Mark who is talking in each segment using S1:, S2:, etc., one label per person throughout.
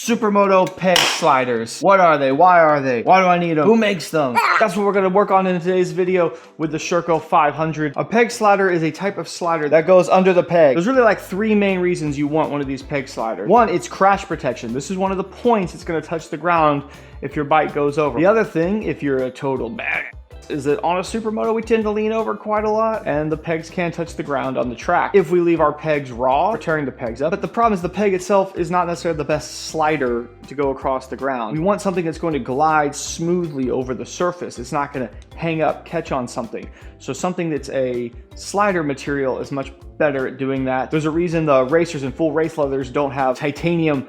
S1: Supermoto peg sliders. What are they? Why are they? Why do I need them? Who makes them? That's what we're gonna work on in today's video with the Sherco 500. A peg slider is a type of slider that goes under the peg. There's really like three main reasons you want one of these peg sliders. One, it's crash protection. This is one of the points it's gonna touch the ground if your bike goes over. The other thing, if you're a total bag, is that on a Supermoto we tend to lean over quite a lot and the pegs can touch the ground on the track. If we leave our pegs raw, we're tearing the pegs up. But the problem is the peg itself is not necessarily the best slider to go across the ground. We want something that's going to glide smoothly over the surface. It's not going to hang up, catch on something. So something that's a slider material is much better at doing that. There's a reason the racers and full race leathers don't have titanium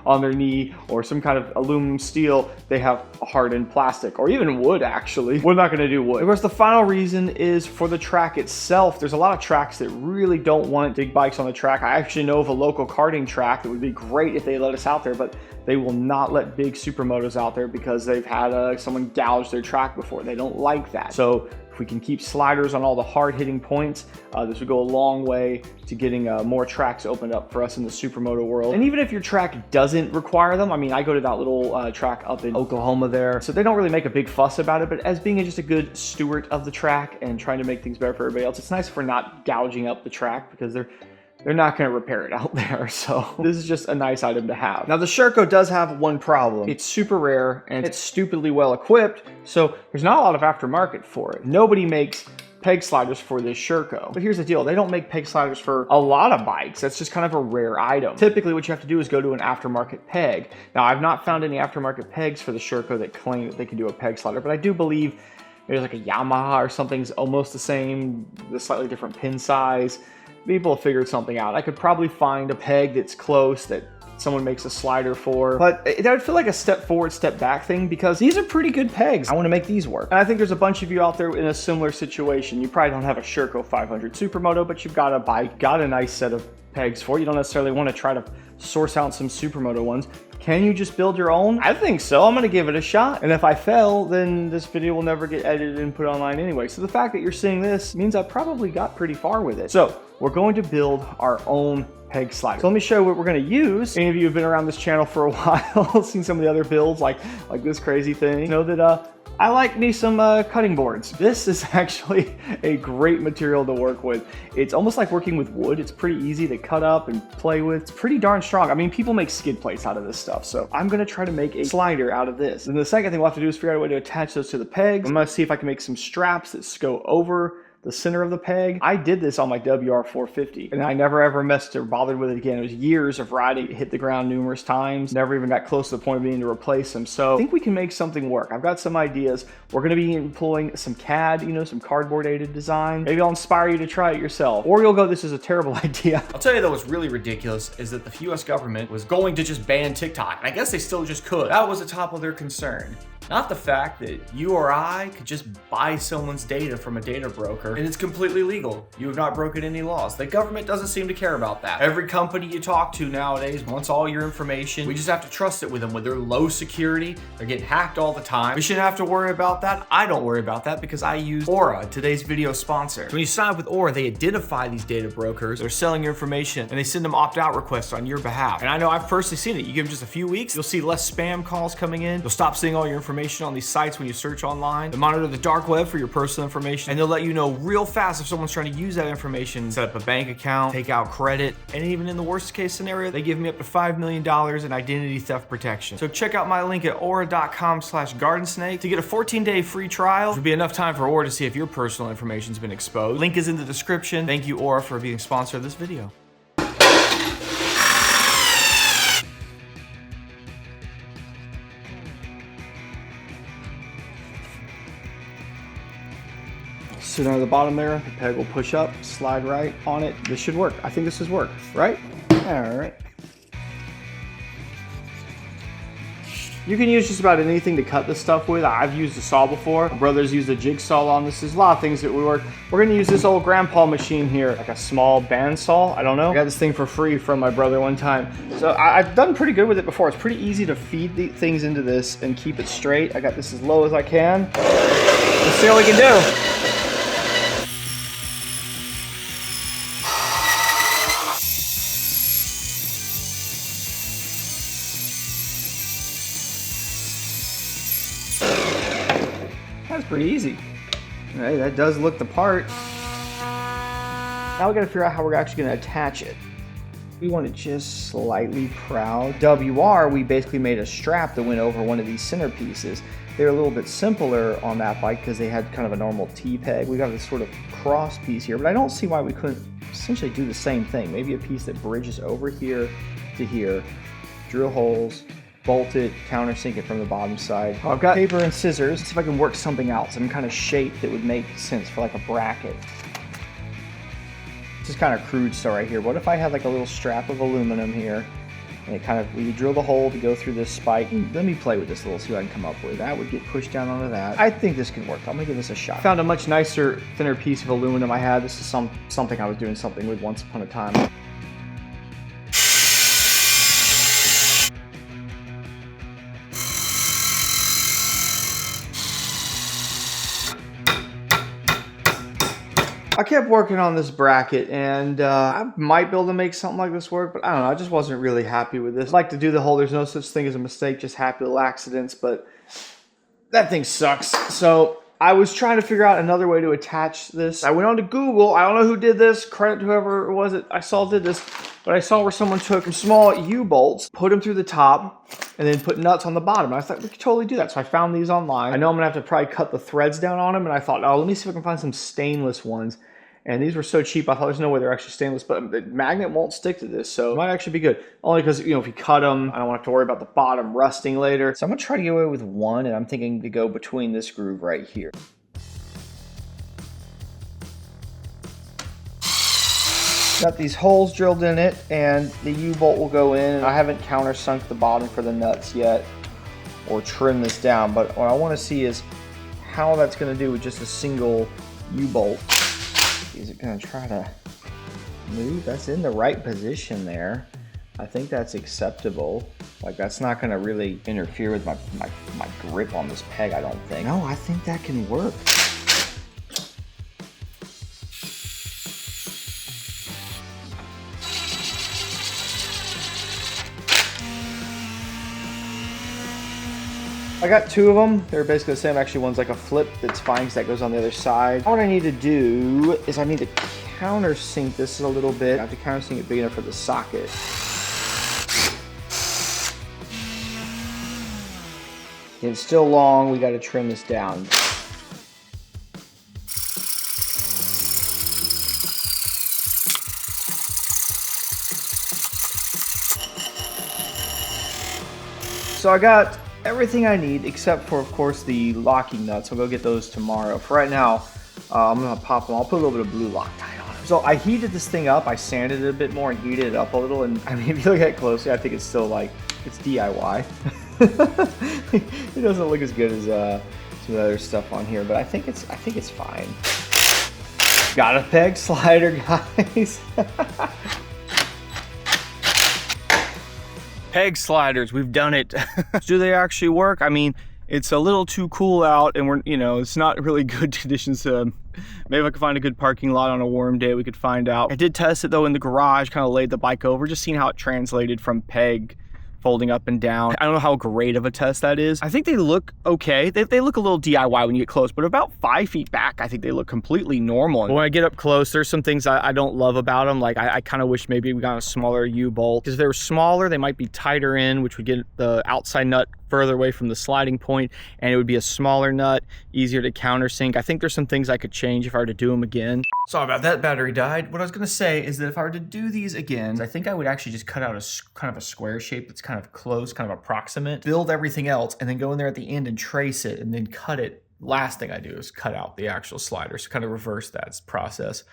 S1: on their knee or some kind of aluminum steel. They have hardened plastic or even wood. Actually, we're not going to do wood. Of course, the final reason is for the track itself. There's a lot of tracks that really don't want big bikes on the track. I actually know of a local karting track that would be great if they let us out there, but they will not let big Supermotos out there because they've had someone gouge their track before. They don't like that. So if we can keep sliders on all the hard-hitting points, this would go a long way to getting more tracks opened up for us in the Supermoto world. And even if your track doesn't require them, I mean, I go to that little track up in Oklahoma there, so they don't really make a big fuss about it, but as being just a good steward of the track and trying to make things better for everybody else, it's nice if we're not gouging up the track because they're not going to repair it out there. So this is just a nice item to have. Now the Sherco does have one problem. It's super rare and it's stupidly well equipped. So there's not a lot of aftermarket for it. Nobody makes peg sliders for this Sherco. But here's the deal. They don't make peg sliders for a lot of bikes. That's just kind of a rare item. Typically what you have to do is go to an aftermarket peg. Now I've not found any aftermarket pegs for the Sherco that claim that they can do a peg slider, but I do believe there's like a Yamaha or something's almost the same, the slightly different pin size. People have figured something out. I could probably find a peg that's close that someone makes a slider for, but that would feel like a step forward, step back thing because these are pretty good pegs. I want to make these work. And I think there's a bunch of you out there in a similar situation. You probably don't have a Sherco 500 Supermoto, but you've got a bike, got a nice set of pegs for it. You don't necessarily want to try to source out some Supermoto ones. Can you just build your own? I think so. I'm gonna give it a shot. And if I fail, then this video will never get edited and put online anyway. So the fact that you're seeing this means I probably got pretty far with it. So we're going to build our own peg slider. So let me show you what we're gonna use. Any of you who've been around this channel for a while, seen some of the other builds like this crazy thing, know that I like me some cutting boards. This is actually a great material to work with. It's almost like working with wood. It's pretty easy to cut up and play with. It's pretty darn strong. I mean, people make skid plates out of this stuff. So I'm gonna try to make a slider out of this. And the second thing we'll have to do is figure out a way to attach those to the pegs. I'm gonna see if I can make some straps that go over the center of the peg. I did this on my WR450 and I never ever messed or bothered with it again. It was years of riding, it hit the ground numerous times, never even got close to the point of needing to replace them. So I think we can make something work. I've got some ideas. We're gonna be employing some CAD, some cardboard aided design. Maybe I'll inspire you to try it yourself. Or you'll go, this is a terrible idea.
S2: I'll tell you though what's really ridiculous is that the US government was going to just ban TikTok. And I guess they still just could. That was the top of their concern. Not the fact that you or I could just buy someone's data from a data broker and it's completely legal. You have not broken any laws. The government doesn't seem to care about that. Every company you talk to nowadays wants all your information. We just have to trust it with them. With their low security, they're getting hacked all the time. We shouldn't have to worry about that. I don't worry about that because I use Aura, today's video sponsor. When you sign up with Aura, they identify these data brokers. They're selling your information and they send them opt-out requests on your behalf. And I know I've personally seen it. You give them just a few weeks, you'll see less spam calls coming in. You'll stop seeing all your information on these sites when you search online. They monitor the dark web for your personal information and they'll let you know real fast if someone's trying to use that information, set up a bank account, take out credit, and even in the worst case scenario, they give me up to $5 million in identity theft protection. So check out my link at aura.com/gardensnake to get a 14-day free trial, which will be enough time for Aura to see if your personal information's been exposed. Link is in the description. Thank you, Aura, for being a sponsor of this video.
S1: So down at the bottom there, the peg will push up, slide right on it. This should work. I think this should work, right? All right. You can use just about anything to cut this stuff with. I've used a saw before. My brother's used a jigsaw on this. There's a lot of things that would work. We're gonna use this old grandpa machine here, like a small bandsaw, I don't know. I got this thing for free from my brother one time. So I've done pretty good with it before. It's pretty easy to feed the things into this and keep it straight. I got this as low as I can. Let's see what we can do. That's pretty easy. Hey, that does look the part. Now we gotta figure out how we're actually gonna attach it. We want it just slightly proud. WR, we basically made a strap that went over one of these center pieces. They're a little bit simpler on that bike because they had kind of a normal T-peg. We got this sort of cross piece here, but I don't see why we couldn't essentially do the same thing. Maybe a piece that bridges over here to here, drill holes, bolt it, countersink it from the bottom side. I've got paper and scissors. Let's see if I can work something out, some kind of shape that would make sense for like a bracket. This is kind of crude stuff right here. What if I had like a little strap of aluminum here, and it kind of, we drill the hole to go through this spike. Let me play with this a little, see what I can come up with. That would get pushed down onto that. I think this can work. I'm gonna give this a shot. Found a much nicer, thinner piece of aluminum I had. This is something I was doing something with once upon a time. I kept working on this bracket, and I might be able to make something like this work, but I don't know, I just wasn't really happy with this. I like to do the whole there's no such thing as a mistake, just happy little accidents, but that thing sucks. So I was trying to figure out another way to attach this. I went on to Google. I don't know who did this. Credit to whoever it was that I saw did this, but I saw where someone took some small U-bolts, put them through the top, and then put nuts on the bottom. And I thought we could totally do that. So I found these online. I know I'm gonna have to probably cut the threads down on them, and I thought, oh, let me see if I can find some stainless ones. And these were so cheap, I thought there's no way they're actually stainless, but the magnet won't stick to this, so it might actually be good. Only because, you know, if you cut them, I don't want to have to worry about the bottom rusting later. So I'm gonna try to get away with one, and I'm thinking to go between this groove right here. Got these holes drilled in it, and the U-bolt will go in. I haven't countersunk the bottom for the nuts yet, or trim this down, but what I want to see is how that's gonna do with just a single U-bolt. Is it gonna try to move? That's in the right position there. I think that's acceptable. Like, that's not gonna really interfere with my grip on this peg, I don't think. No, I think that can work. I got two of them. They're basically the same. Actually, one's like a flip that's fine because that goes on the other side. What I need to do is I need to countersink this a little bit. I have to countersink it big enough for the socket. It's still long. We got to trim this down. So I got everything I need except for, of course, the locking nuts. I'll go get those tomorrow. For right now, I'm gonna pop them. I'll put a little bit of blue Loctite on them. So I heated this thing up. I sanded it a bit more and heated it up a little. And I mean, if you look at it closely, I think it's still like, it's DIY. It doesn't look as good as some other stuff on here, but I think it's fine. Got a peg slider, guys. Peg sliders, we've done it. Do they actually work? I mean, it's a little too cool out, and it's not really good conditions. Maybe if I could find a good parking lot on a warm day, we could find out. I did test it though in the garage, kind of laid the bike over, just seeing how it translated from peg folding up and down. I don't know how great of a test that is. I think they look okay. They look a little DIY when you get close, but about 5 feet back, I think they look completely normal. But when I get up close, there's some things I don't love about them. Like I kind of wish maybe we got a smaller U-bolt, because if they were smaller, they might be tighter in, which would get the outside nut further away from the sliding point, and it would be a smaller nut, easier to countersink. I think there's some things I could change if I were to do them again. Sorry about that, battery died. What I was gonna say is that if I were to do these again, I think I would actually just cut out a kind of a square shape that's kind of close, kind of approximate, build everything else, and then go in there at the end and trace it, and then cut it. Last thing I do is cut out the actual slider, so kind of reverse that process.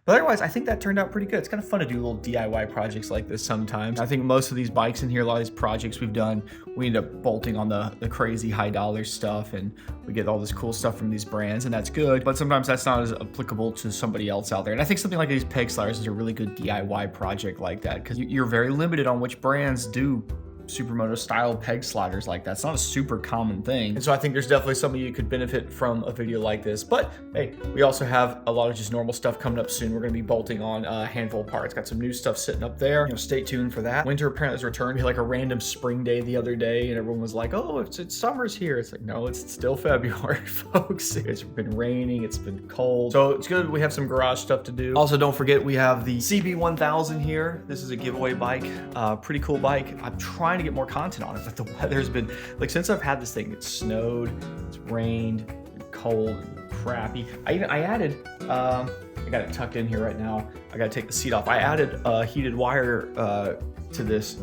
S1: But otherwise, I think that turned out pretty good. It's kind of fun to do little DIY projects like this sometimes. I think most of these bikes in here, a lot of these projects we've done, we end up bolting on the crazy high dollar stuff, and we get all this cool stuff from these brands, and that's good. But sometimes that's not as applicable to somebody else out there. And I think something like these peg sliders is a really good DIY project like that, because you're very limited on which brands do
S2: Supermoto style peg sliders like that. It's not a super common thing. And so I think there's definitely some of you could benefit from a video like this. But hey, we also have a lot of just normal stuff coming up soon. We're going to be bolting on a handful of parts. Got some new stuff sitting up there. You know, stay tuned for that. Winter apparently has returned. Like a random spring day the other day, and everyone was like, oh, it's summer's here. It's like, no, it's still February, folks. It's been raining. It's been cold. So it's good. We have some garage stuff to do. Also, don't forget, we have the CB1000 here. This is a giveaway bike. Pretty cool bike. I'm trying to get more content on it, but the weather's been, like, since I've had this thing, it's snowed, it's rained, it's cold, and crappy. I added, I got it tucked in here right now. I got to take the seat off. I added a heated wire to this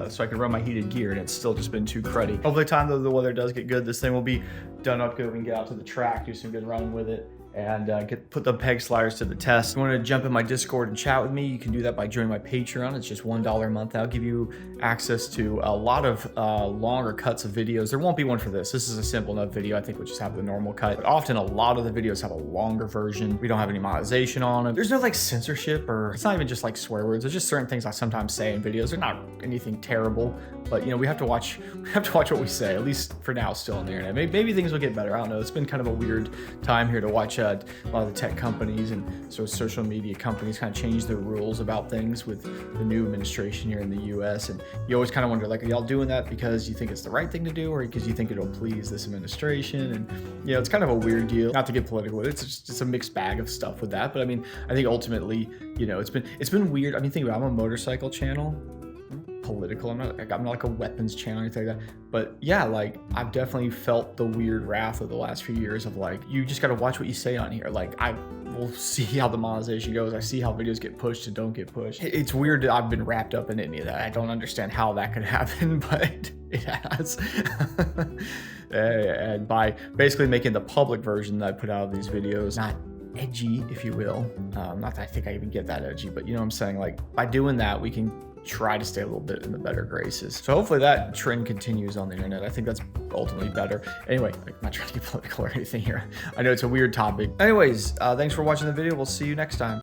S2: so I could run my heated gear, and it's still just been too cruddy. Hopefully, time though the weather does get good, this thing will be done up good. We can get out to the track, do some good running with it, and put the peg sliders to the test. If you want to jump in my Discord and chat with me, you can do that by joining my Patreon. It's just $1 a month. That'll give you access to a lot of longer cuts of videos. There won't be one for this. This is a simple enough video. I think we'll just have the normal cut. But often a lot of the videos have a longer version. We don't have any monetization on them. There's no like censorship, or it's not even just like swear words. There's just certain things I sometimes say in videos. They're not anything terrible, but you know, we have to watch what we say, at least for now, still on the internet. Maybe things will get better. I don't know. It's been kind of a weird time here to watch a lot of the tech companies and social media companies kind of change their rules about things with the new administration here in the US. And you always kind of wonder, like, are y'all doing that because you think it's the right thing to do, or because you think it'll please this administration? And you know, it's kind of a weird deal. Not to get political with it, it's a mixed bag of stuff with that. But I mean, I think ultimately, you know, it's been weird. I mean, think about it, I'm a motorcycle channel. Political. I'm not like a weapons channel or anything like that. But yeah, like I've definitely felt the weird wrath of the last few years of like, you just got to watch what you say on here. Like I will see how the monetization goes. I see how videos get pushed and don't get pushed. It's weird that I've been wrapped up in any of that. I don't understand how that could happen, but it has. And by basically making the public version that I put out of these videos not edgy, if you will. Not that I think I even get that edgy, but you know what I'm saying? Like by doing that, we can try to stay a little bit in the better graces. So hopefully that trend continues on the internet. I think that's ultimately better. Anyway, I'm not trying to get political or anything here. I know it's a weird topic. Anyways, thanks for watching the video. We'll see you next time.